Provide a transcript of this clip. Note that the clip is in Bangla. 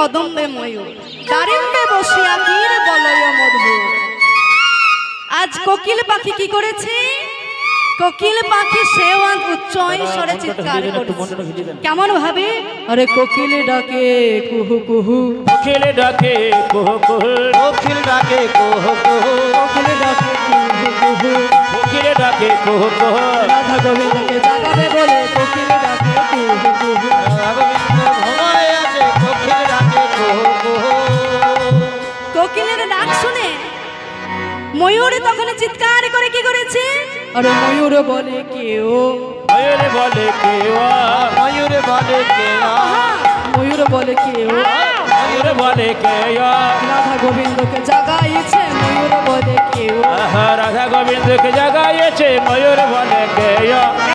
কদম্বে ময়ূর দারিম্বে বসিয়া তীর বলয় মধুর। আজ কোকিল পাখি কি করেছে? কোকিল পাখি সেও আজ উচ্চ স্বরে চিৎকার করছে। কেমন ভাবে? আরে কোকিল ডাকে কুহু কুহু, কোকিল ডাকে কুহু কুহু, কোকিল ডাকে কুহু কুহু, কোকিল ডাকে কুহু কুহু, কোকিল ডাকে কুহু কুহু। রাধা গোবিন্দকে জাগাবে বলে কোকিল ডাকে কুহু কুহু। গোবিন্দ ঘুমায় আছে, কোকিল ডাকে কুহু কুহু। কোকিলের ডাক শুনে ময়ূর তখন চিৎকার করে কি করেছে? আরে ময়ূর বলে কেউ, ময়ূর বলে কেউ, ময়ূর বলে কেয়া, ময়ূর বলে কেউ, ময়ূর বলে কেউ। রাধা গোবিন্দকে জাগাইছে ময়ূর বলে কেউ। রাধা গোবিন্দকে জাগাইছে ময়ূর বলে কেউ।